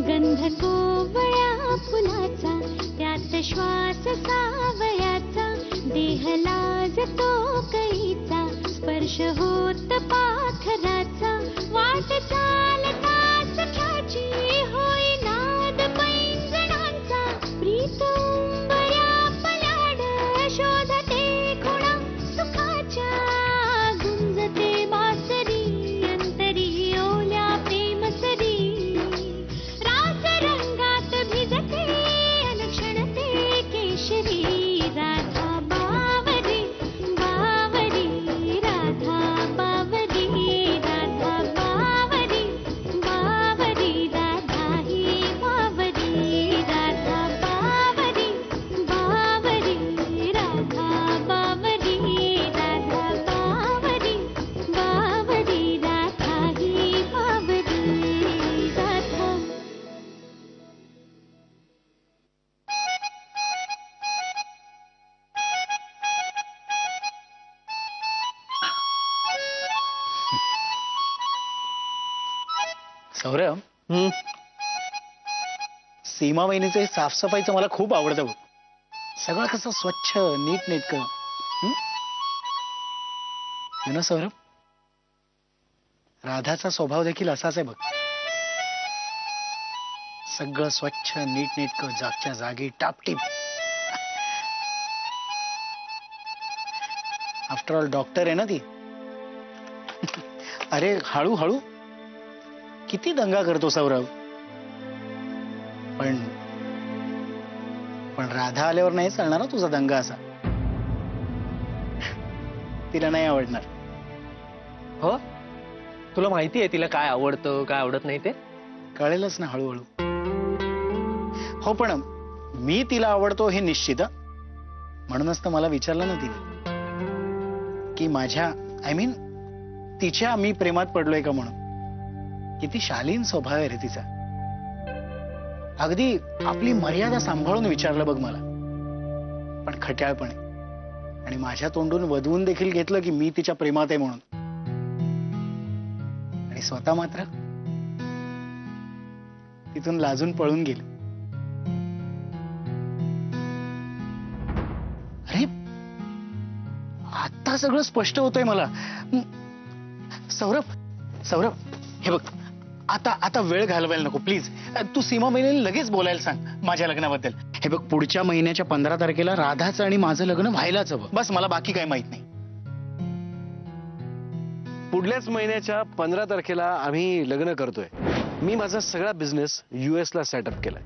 गंध कोवळ्या फुलाचा त्यात श्वास सावयाचा देह लाजतो कळीचा स्पर्श होत पाखराचा वाट चालता सख्याची होई नाद पैंजणांचा प्रीत उंबऱ्या पलाड शोधते खुणा सुखाच्या गुंजते बासरी अंतरी ओल्या प्रेमसरी रास रंगात भिजते अलक्षणते केशरी राधा बावरी बावरी राधा बावरी राधा बावरी बावरी राधा ही बावरी राधा बावरी बावरी राधा बावरी राधा बावरी बावरी राधा ही बावरी राधा. सौरभ, सीमा वहिनीचे साफसफाईचं मला खूप आवडतं बघ. सगळं कसं स्वच्छ नीट नेटकं. सौरभ, राधाचा स्वभाव देखील असाच आहे बघ. सगळं स्वच्छ नीट नेटकं जागच्या जागी टापटीप. आफ्टर ऑल डॉक्टर आहे ना ती. अरे हळूहळू किती दंगा करतो सौरभ. पण राधा आल्यावर नाही चालणार तुझा दंगा असा. तिला नाही आवडणार. हो, तुला माहिती आहे तिला काय आवडतं काय आवडत नाही ते? कळेलच ना हळूहळू. हो, पण मी तिला आवडतो हे निश्चित. म्हणूनच तर मला विचारलं ना तिने की माझ्या तिच्या मी प्रेमात पडलोय का म्हणून. किती शालीन स्वभाव आहे रे तिचा. अगदी आपली मर्यादा सांभाळून विचारलं बघ मला, पण खट्याळपणे. आणि माझ्या तोंडून वधवून देखील घेतलं की मी तिच्या प्रेमात आहे म्हणून. आणि स्वतः मात्र तिथून लाजून पळून गेले. अरे आता सगळं स्पष्ट होतंय मला. सौरभ, हे बघ, आता वेळ घालवायला नको प्लीज. तू सीमा वहिनीला लगेच बोलायला सांग माझ्या लग्नाबद्दल. हे बघ, पुढच्या महिन्याच्या 15 तारखेला राधाचं आणि माझं लग्न व्हायलाच हवं. बस, मला बाकी काही माहित नाही. पुढल्याच महिन्याच्या 15 तारखेला आम्ही लग्न करतोय. मी माझा सगळा बिझनेस US ला सेटअप केलाय.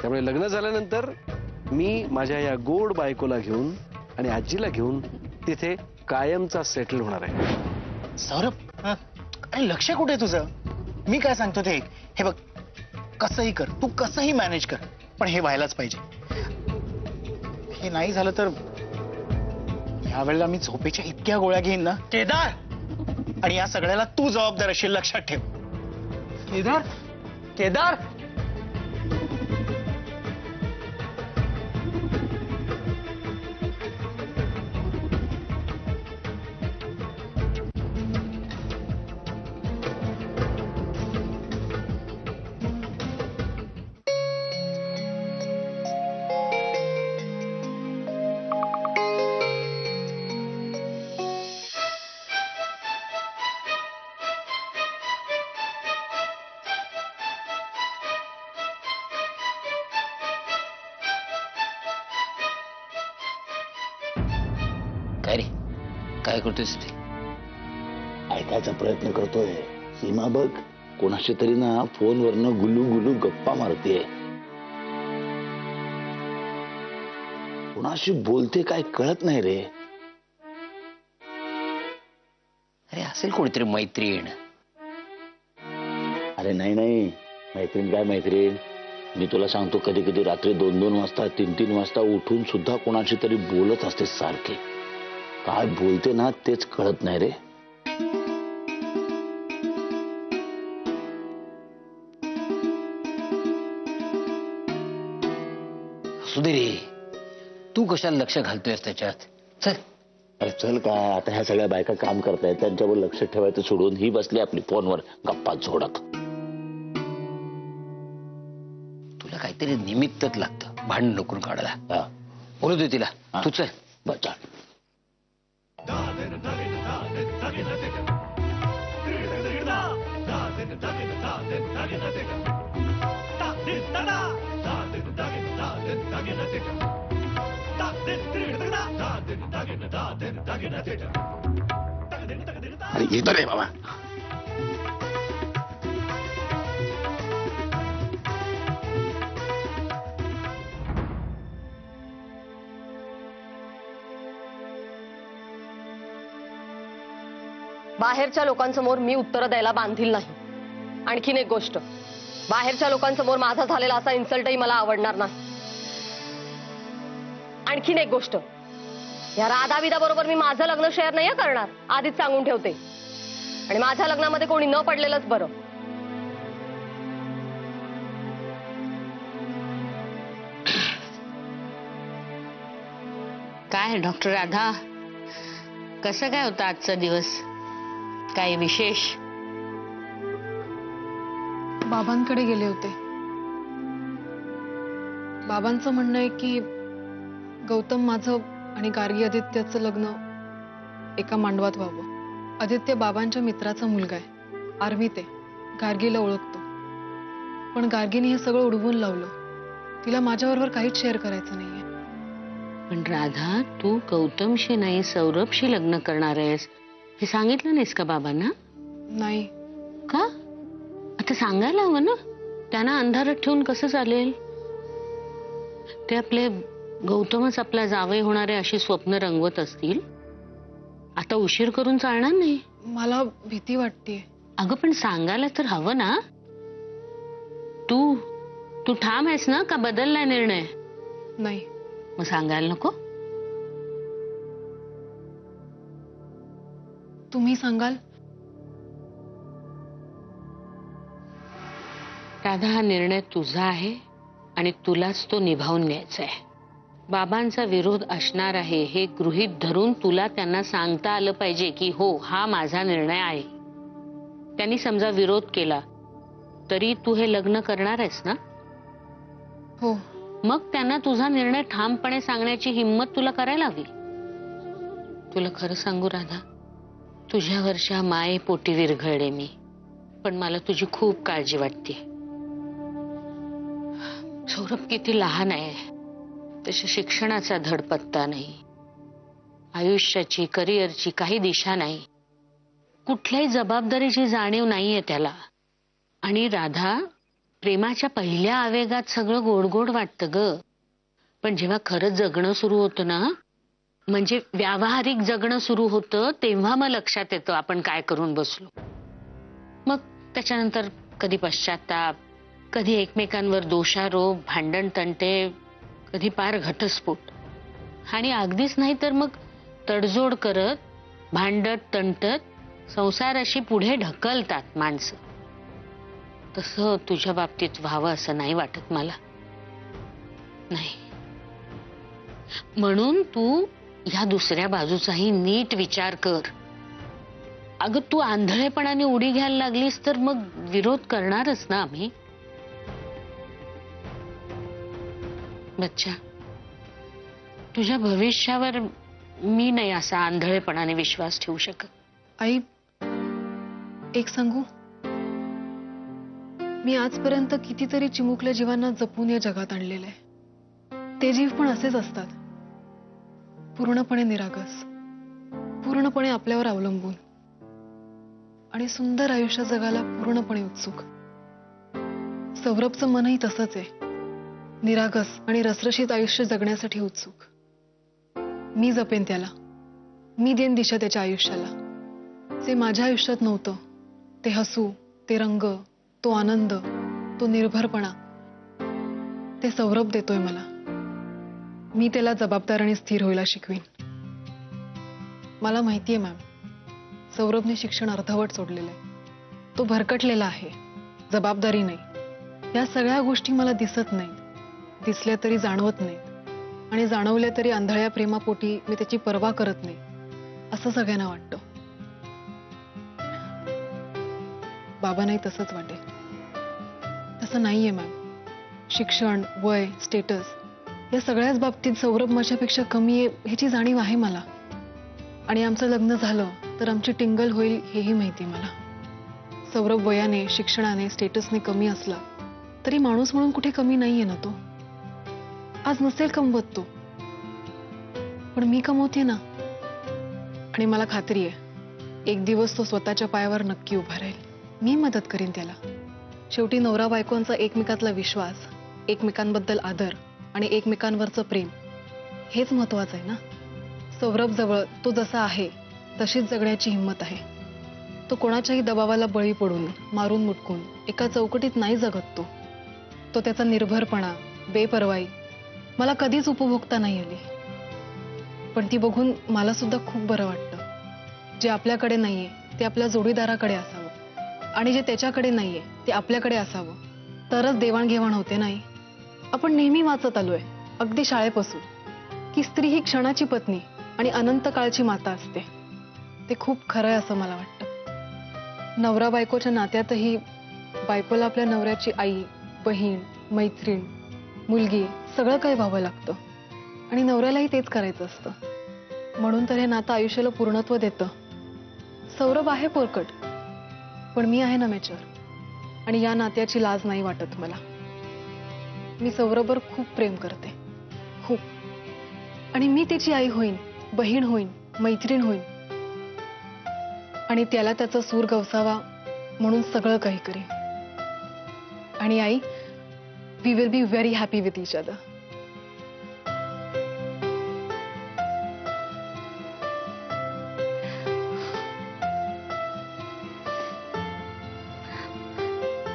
त्यामुळे लग्न झाल्यानंतर मी माझ्या या गोड बायकोला घेऊन आणि आजीला घेऊन तिथे कायमचा सेटल होणार आहे. सौरभ, अरे लक्ष कुठे तुझं? मी काय सांगतो ते. हे बघ, कसंही कर, तू कसंही मॅनेज कर, पण हे व्हायलाच पाहिजे. हे नाही झालं तर यावेळेला मी झोपेच्या इतक्या गोळ्या घेईन ना केदार. आणि या सगळ्याला तू जबाबदार असेल, लक्षात ठेव. केदार, काय रे, काय करतोयस ते? ऐकायचा प्रयत्न करतोय. सीमा बघ, कोणाशी तरी ना फोनवरनं गुलू गुलू गप्पा मारतेय. कोणाशी बोलते काय कळत नाही रे. अरे असेल कोणीतरी मैत्रीण. अरे नाही, मैत्रीण काय मैत्रीण. मी तुला सांगतो, कधी कधी रात्री 2-2 वाजता 3-3 वाजता उठून सुद्धा कोणाशी तरी बोलत असते सारखे. काय बोलते ना तेच कळत नाही रे. असू दे रे, तू कशाला लक्ष घालतोयस त्याच्यात? चल अरे चल काय आता ह्या सगळ्या बायका काम करतायत त्यांच्यावर लक्ष ठेवायचं सोडून ही बसली आपली फोनवर गप्पा झोडत. तुला काहीतरी निमित्तच लागतं भांडण नको काढायला. हा. बोलू दे तिला. हा. तू चल. बरं, चल. अरे येतो रे बाबा. बाहेरच्या लोकांसमोर मी उत्तर द्यायला बांधील नाही. आणखीन एक गोष्ट, बाहेरच्या लोकांसमोर माझा झालेला असा इन्सल्टही मला आवडणार नाही. आणखीन एक गोष्ट, या राधाविदा बरोबर मी माझं लग्न शेअर नाही करणार, आधीच सांगून ठेवते. आणि माझ्या लग्नामध्ये कोणी न पडलेलंच बरं. काय डॉक्टर राधा, कसं काय होतं आजचा दिवस? काय विशेष? बाबांकडे गेले होते. बाबांचं म्हणणं आहे की गौतम माझं आणि गार्गी आदित्याचं लग्न एका मांडवात व्हावं. आदित्य बाबांच्या मित्राचा मुलगा आहे, आर्मीत आहे, गार्गीला ओळखतो. पण गार्गीने हे सगळं उडवून लावलं. तिला माझ्याबरोबर काहीच शेअर करायचं नाहीये. पण राधा, तू गौतमशी नाही सौरभशी लग्न करणार आहेस हे सांगितलं नाहीस का बाबांना? नाही. का? आता सांगायला हवं ना. त्यांना अंधारात ठेवून कसं चालेल? ते आपले गौतमच आपला जावई होणारे अशी स्वप्न रंगवत असतील. आता उशीर करून चालणार नाही. मला भीती वाटतेय. अगं पण सांगायला तर हवं ना. तू तू ठाम आहेस ना का बदललाय निर्णय? नाही. मग सांगायला नको? तुम्ही सांगाल? राधा, हा निर्णय तुझा आहे आणि तुलाच तो निभावून न्यायचा आहे. बाबांचा विरोध असणार आहे हे गृहीत धरून तुला त्यांना सांगता आलं पाहिजे की हो, हा माझा निर्णय आहे. त्यांनी समजा विरोध केला तरी तू हे लग्न करणार आहेस ना? हो. मग त्यांना तुझा निर्णय ठामपणे सांगण्याची हिम्मत तुला करायला हवी. तुला खरं सांगू राधा, तुझ्यावरच्या मायेपोटी विरघळले मी. पण मला तुझी खूप काळजी वाटते. सौरभ किती लहान आहे, त्याच्या शिक्षणाचा धडपत्ता नाही, आयुष्याची करिअरची काही दिशा नाही, कुठल्याही जबाबदारीची जाणीव नाहीये त्याला. आणि राधा, प्रेमाच्या पहिल्या आवेगात सगळं गोड गोड वाटतं ग. पण जेव्हा खरंच जगणं सुरू होतं ना, म्हणजे व्यावहारिक जगणं सुरू होतं, तेव्हा मग लक्षात येतं आपण काय करून बसलो. मग त्याच्यानंतर कधी पश्चाताप, कधी एकमेकांवर दोषारोप, भांडण तंटे, कधी पार घटस्फोट. आणि अगदीच नाही तर मग तडजोड करत, भांडत तंटत संसाराशी पुढे ढकलतात माणसं. तसं तुझ्या बाबतीत व्हावं असं नाही वाटत मला. नाही. म्हणून तू ह्या दुसऱ्या बाजूचाही नीट विचार कर. अगं, तू आंधळेपणाने उडी घ्यायला लागलीस तर मग विरोध करणारच ना आम्ही. बच्चा, तुझ्या भविष्यावर मी नाही असा आंधळेपणाने विश्वास ठेवू शकत. आई, एक सांगू? मी आजपर्यंत कितीतरी चिमुकल्या जीवांना जपून या जगात आणलेलं आहे. ते जीव पण असेच असतात, पूर्णपणे निरागस, पूर्णपणे आपल्यावर अवलंबून आणि सुंदर आयुष्य जगायला पूर्णपणे उत्सुक. सौरभचं मनही तसंच आहे, निरागस आणि रसरशीत आयुष्य जगण्यासाठी उत्सुक. मी जपेन त्याला, मी देईन दिशा त्याच्या आयुष्याला. जे माझ्या आयुष्यात नव्हतं ते हसू, ते रंग, तो आनंद, तो निर्भरपणा, ते सौरभ देतोय मला. मी त्याला जबाबदार आणि स्थिर व्हायला शिकवीन. मला माहितीये मॅम, सौरभने शिक्षण अर्धवट सोडलेलं आहे. तो भरकटलेला आहे, जबाबदारी नाही. या सगळ्या गोष्टी मला दिसत नाहीत, दिसल्या तरी जाणवत नाहीत, आणि जाणवल्या तरी आंधळ्या प्रेमापोटी मी त्याची पर्वा करत नाही. असं सगळ्यांना वाटतं. बाबांनाही तसंच वाटेल. तसं नाहीये मॅम. शिक्षण, वय, स्टेटस या सगळ्याच बाबतीत सौरभ माझ्यापेक्षा कमी आहे ह्याची जाणीव आहे मला. आणि आमचं लग्न झालं तर आमची टिंगल होईल हेही माहिती मला. सौरभ वयाने, शिक्षणाने, स्टेटसने कमी असला तरी माणूस म्हणून कुठे कमी नाहीये ना तो. आज नसेल कमवत तो, पण मी कमवते ना. आणि मला खात्री आहे एक दिवस तो स्वतःच्या पायावर नक्की उभा राहील. मी मदत करीन त्याला. शेवटी नवरा बायकोंचा एकमेकातला विश्वास, एकमेकांबद्दल आदर आणि एकमेकांवरचं प्रेम हेच महत्वाचं आहे ना. सौरभ जवळ तो जसा आहे तशीच जगण्याची हिंमत आहे. तो कोणाच्याही दबावाला बळी पडून, मारून मुटकून एका चौकटीत नाही जगत तो. तो त्याचा निर्भरपणा, बेपर्वाई मला कधीच उपभोगता नाही आली. पण ती बघून मला सुद्धा खूप बरं वाटतं. जे आपल्याकडे नाहीये ते आपल्या जोडीदाराकडे असावं आणि जे त्याच्याकडे नाहीये ते आपल्याकडे असावं, तरच देवाणघेवाण होते. नाही, आपण नेहमी वाचत आलोय अगदी शाळेपासून की स्त्री ही क्षणाची पत्नी आणि अनंत काळची माता असते. ते खूप खरं आहे असं मला वाटतं. नवरा बायकोच्या नात्यातही बायकोला आपल्या नवऱ्याची आई, बहीण, मैत्रीण, मुलगी सगळं काही व्हावं लागतं आणि नवऱ्यालाही तेच करायचं असतं. म्हणून तर हे नातं आयुष्याला पूर्णत्व देतं. सौरभ आहे पोरकट, पण मी आहे ना मॅच्युअर. आणि या नात्याची लाज नाही वाटत मला. मी सौरभवर खूप प्रेम करते, खूप. आणि मी त्याची आई होईन, बहीण होईन, मैत्रीण होईन आणि त्याला त्याचा सूर गवसावा म्हणून सगळं काही करेन. आणि आई, we will be very happy with each other.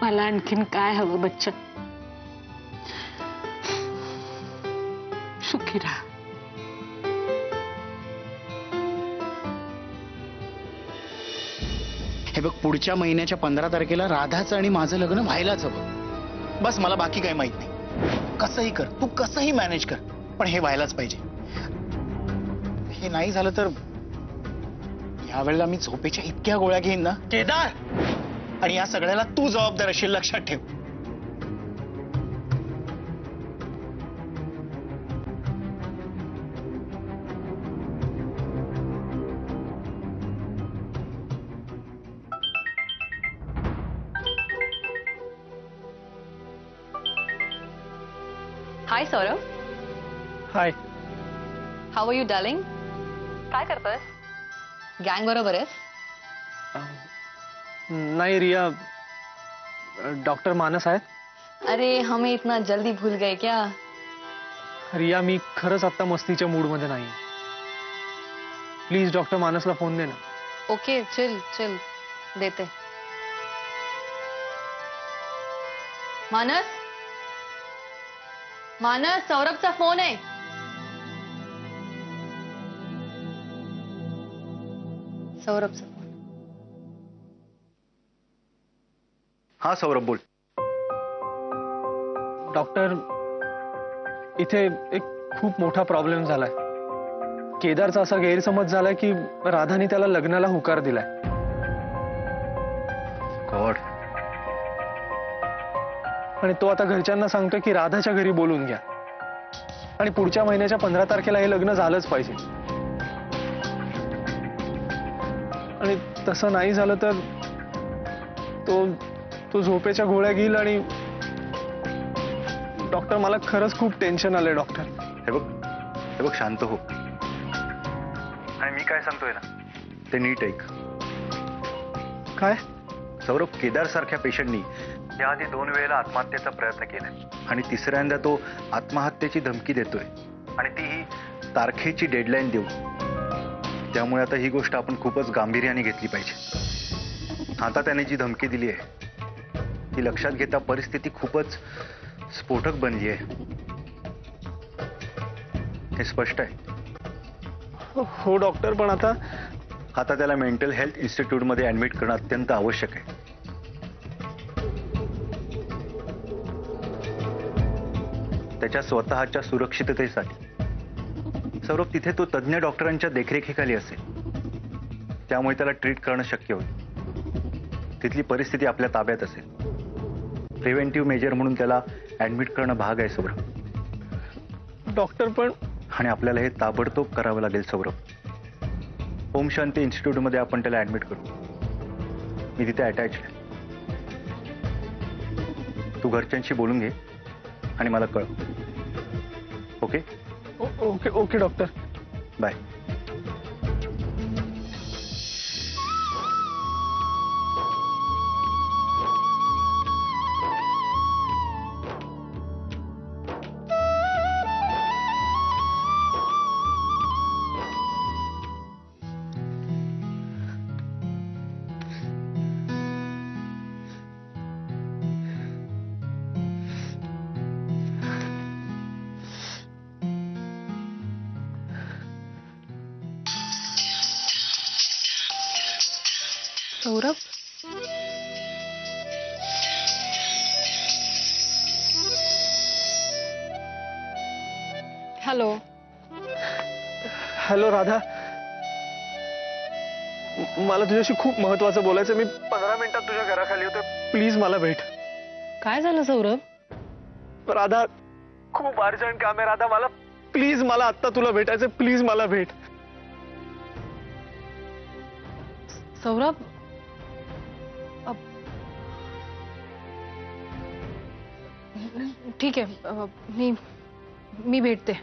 मला आणखीन काय हवं बच्चा? सुखी राहा. हे बघ, पुढच्या महिन्याच्या 15 तारखेला राधाचं आणि माझं लग्न व्हायलाच हवं. बस, मला बाकी काही माहित नाही. कसंही कर, तू कसंही मॅनेज कर, पण हे व्हायलाच पाहिजे. हे नाही झालं तर यावेळेला मी झोपेच्या इतक्या गोळ्या घेईन ना केदार. आणि या सगळ्याला तू जबाबदार असेल, लक्षात ठेव. Hi Saurabh. Hi. How are you darling? काय करतोय? गँग बरोबर आहेस? नाही रिया, डॉक्टर मानस आहेत. अरे हमें इतना जल्दी भूल गए क्या? रिया, मी खरंच आता मस्तीच्या मूड मध्ये नाही. प्लीज डॉक्टर मानसला फोन दे ना. ओके, चिल चिल, देते. मानस, मानस, सौरभचा फोन आहे. सौरभचा फोन. हा सौरभ, बोल. डॉक्टर, इथे एक खूप मोठा प्रॉब्लेम झालाय. केदारचा असा गैरसमज झालाय की राधाने त्याला लग्नाला होकार दिलाय. गॉड. आणि तो आता घरच्यांना सांगतोय की राधाच्या घरी बोलून घ्या आणि पुढच्या महिन्याच्या 15 तारखेला हे लग्न झालंच पाहिजे. आणि तसं नाही झालं तर तो झोपेच्या गोळ्या घेईल. आणि डॉक्टर, मला खरंच खूप टेन्शन आलंय डॉक्टर. हे बघ शांत हो. आणि मी काय सांगतोय ना ते नीट ऐक. काय? सौरभ, केदार सारख्या पेशंटनी याआधी 2 वेळेला आत्महत्येचा प्रयत्न केलाय आणि तिसऱ्यांदा तो आत्महत्येची धमकी देतोय, आणि तीही तारखेची डेडलाईन देऊ. त्यामुळे आता ही गोष्ट आपण खूपच गांभीर्याने घेतली पाहिजे. आता त्याने जी धमकी दिली आहे ती लक्षात घेता परिस्थिती खूपच स्फोटक बनली आहे. हे स्पष्ट आहे. हो डॉक्टर, पण आता त्याला मेंटल हेल्थ इन्स्टिट्यूटमध्ये ऍडमिट करणं अत्यंत आवश्यक आहे. त्याच्या स्वतःच्या सुरक्षिततेसाठी. सौरभ, तिथे तो तज्ञ डॉक्टरांच्या देखरेखीखाली असेल. त्यामुळे त्याला ट्रीट करणं शक्य होईल. तिथली परिस्थिती आपल्या ताब्यात असेल. प्रिव्हेंटिव्ह मेजर म्हणून त्याला ऍडमिट करणं भाग आहे सौरभ. डॉक्टर पण आणि आपल्याला हे ताबडतोब करावं लागेल सौरभ. ओम शांती इन्स्टिट्यूटमध्ये आपण त्याला ऍडमिट करू. मी तिथे अटॅच आहे. तू घरच्यांशी बोलून घे आणि मला कळव. Okay okay okay doctor. Bye. Saurabh, hello. Hello Radha, मला तुझ्याशी खूप महत्वाचं बोलायचं. मी 15 मिनिटात तुझ्या घराखाली होते. प्लीज मला भेट. काय झालं सौरभ? राधा, खूप अर्जंट काम आहे राधा. मला प्लीज, मला आत्ता तुला भेटायचं. प्लीज मला भेट. सौरभ, ठीक आहे, मी भेटते.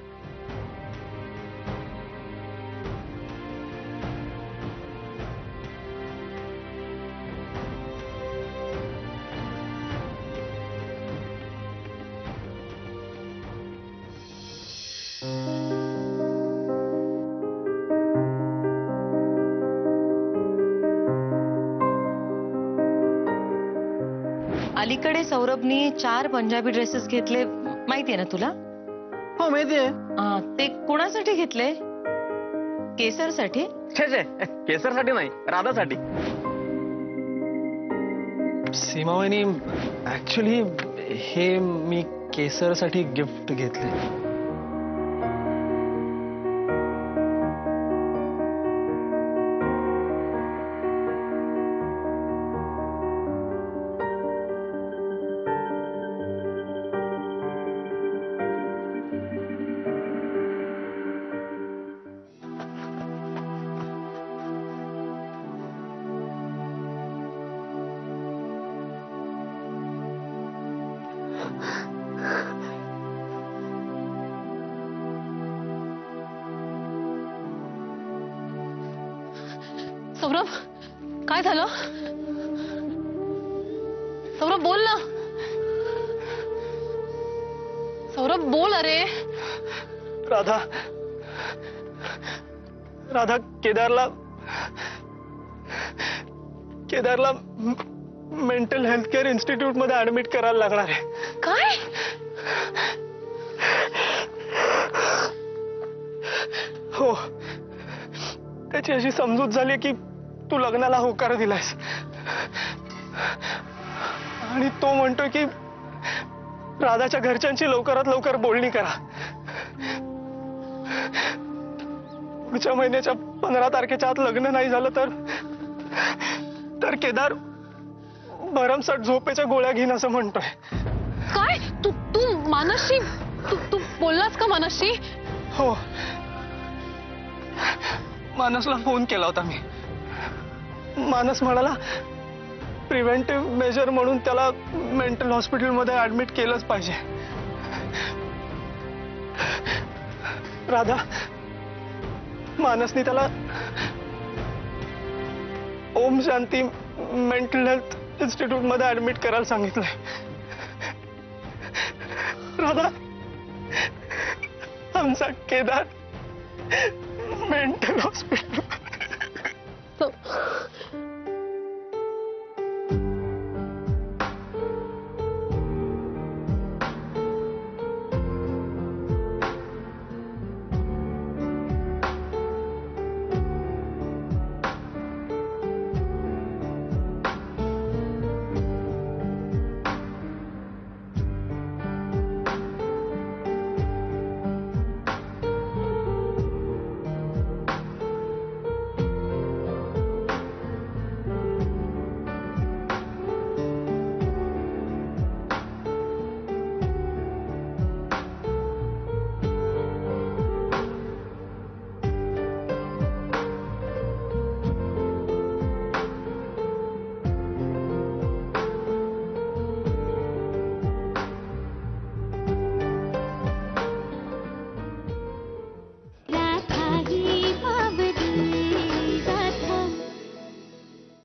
अलीकडे सौरभनी 4 पंजाबी ड्रेसेस घेतले, माहितीये ना तुला? हो माहितीये. ते कोणासाठी घेतले? केसरसाठी? केसरसाठी नाही, राधासाठी. सीमा वहिनी, ऍक्च्युली हे मी केसरसाठी गिफ्ट घेतले. सौरभ, काय झालं? सौरभ बोल ना. सौरभ बोल. अरे राधा, राधा, केदारला मेंटल हेल्थ केअर इन्स्टिट्यूट मध्ये ऍडमिट करायला लागणार आहे. काय? हो, त्याची अशी समजूत झाली की तू लग्नाला होकार दिलायस आणि तो म्हणतोय की राधाच्या घरच्यांची लवकरात लवकर बोलणी करा. पुढच्या महिन्याच्या 15 तारखेच्या आत लग्न नाही झालं तर केदार भरमसाठ झोपेच्या गोळ्या घेईन असं म्हणतोय. काय? तू मानसशी तू बोललास का मानसशी? हो, मानसला फोन केला होता मी. मानस म्हणाला प्रिव्हेंटिव्ह मेजर म्हणून त्याला मेंटल हॉस्पिटलमध्ये ऍडमिट केलंच पाहिजे. राधा, मानसनी त्याला Om Shanti mental health institute मध्ये ऍडमिट करायला सांगितलंय. राधा, आमचा केदार मेंटल हॉस्पिटल.